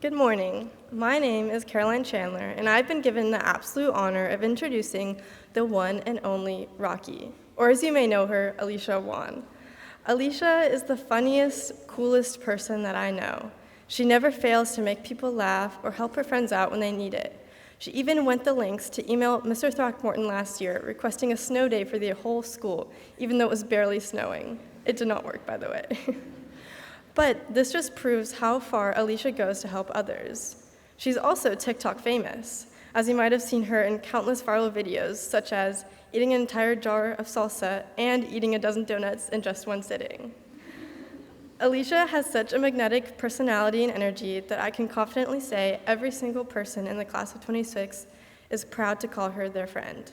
Good morning. My name is Caroline Chandler, and I've been given the absolute honor of introducing the one and only Rocky, or as you may know her, Aleesha Awan. Aleesha is the funniest, coolest person that I know. She never fails to make people laugh or help her friends out when they need it. She even went the lengths to email Mr. Throckmorton last year requesting a snow day for the whole school, even though it was barely snowing. It did not work, by the way. But this just proves how far Aleesha goes to help others. She's also TikTok famous, as you might have seen her in countless viral videos, such as eating an entire jar of salsa and eating a dozen donuts in just one sitting. Aleesha has such a magnetic personality and energy that I can confidently say every single person in the class of 26 is proud to call her their friend.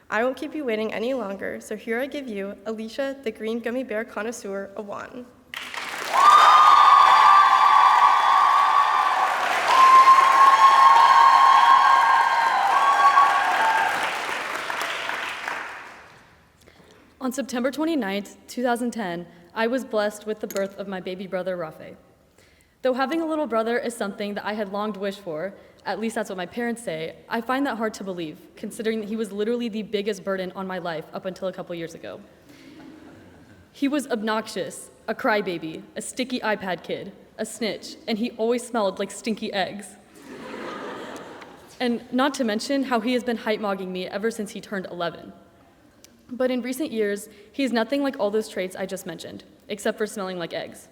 I won't keep you waiting any longer, so here I give you Aleesha, the green gummy bear connoisseur, Awan. On September 29th, 2010, I was blessed with the birth of my baby brother, Rafe. Though having a little brother is something that I had long wished for, at least that's what my parents say, I find that hard to believe, considering that he was literally the biggest burden on my life up until a couple years ago. He was obnoxious, a crybaby, a sticky iPad kid, a snitch, and he always smelled like stinky eggs. And not to mention how he has been hype-mogging me ever since he turned 11. But in recent years, he's nothing like all those traits I just mentioned, except for smelling like eggs.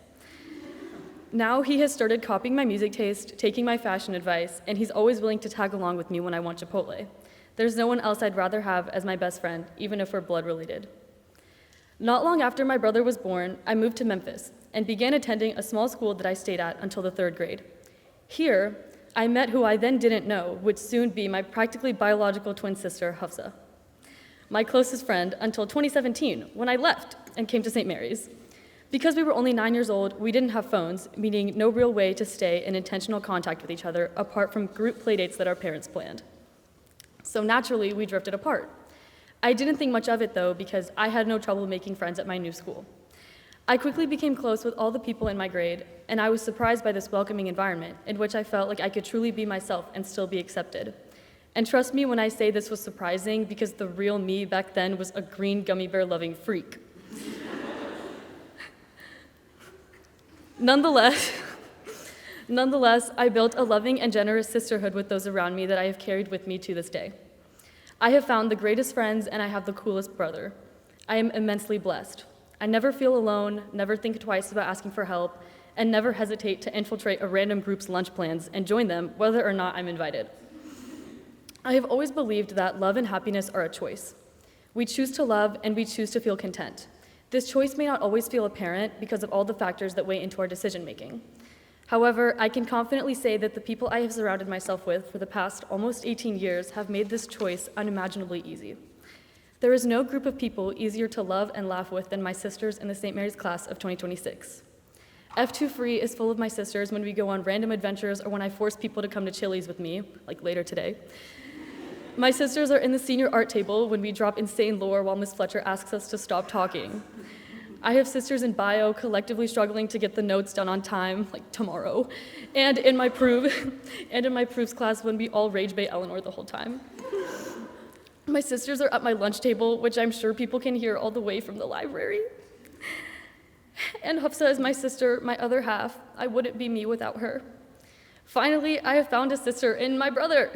Now he has started copying my music taste, taking my fashion advice, and he's always willing to tag along with me when I want Chipotle. There's no one else I'd rather have as my best friend, even if we're blood related. Not long after my brother was born, I moved to Memphis and began attending a small school that I stayed at until the 3rd grade. Here, I met who I then didn't know would soon be my practically biological twin sister, Hafsa, my closest friend until 2017, when I left and came to St. Mary's. Because we were only 9 years old, we didn't have phones, meaning no real way to stay in intentional contact with each other apart from group playdates that our parents planned. So naturally, we drifted apart. I didn't think much of it though, because I had no trouble making friends at my new school. I quickly became close with all the people in my grade, and I was surprised by this welcoming environment in which I felt like I could truly be myself and still be accepted. And trust me when I say this was surprising, because the real me back then was a green gummy bear loving freak. Nonetheless, I built a loving and generous sisterhood with those around me that I have carried with me to this day. I have found the greatest friends, and I have the coolest brother. I am immensely blessed. I never feel alone, never think twice about asking for help, and never hesitate to infiltrate a random group's lunch plans and join them whether or not I'm invited. I have always believed that love and happiness are a choice. We choose to love and we choose to feel content. This choice may not always feel apparent because of all the factors that weigh into our decision-making. However, I can confidently say that the people I have surrounded myself with for the past almost 18 years have made this choice unimaginably easy. There is no group of people easier to love and laugh with than my sisters in the St. Mary's class of 2026. F2 Free is full of my sisters when we go on random adventures or when I force people to come to Chili's with me, like later today. My sisters are in the senior art table when we drop insane lore while Miss Fletcher asks us to stop talking. I have sisters in bio collectively struggling to get the notes done on time, like tomorrow, and in my proofs class when we all rage bait Eleanor the whole time. My sisters are at my lunch table, which I'm sure people can hear all the way from the library. And Hafsa is my sister, my other half. I wouldn't be me without her. Finally, I have found a sister in my brother.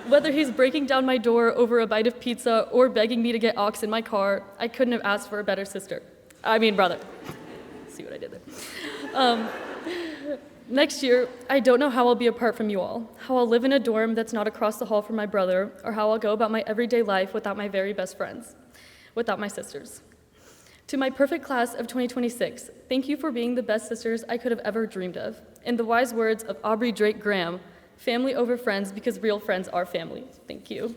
Whether he's breaking down my door over a bite of pizza or begging me to get aux in my car, I couldn't have asked for a better brother. See what I did there. Next year, I don't know how I'll be apart from you all, how I'll live in a dorm that's not across the hall from my brother, or how I'll go about my everyday life without my very best friends, without my sisters. To my perfect class of 2026, thank you for being the best sisters I could have ever dreamed of. In the wise words of Aubrey Drake Graham, family over friends because real friends are family. Thank you.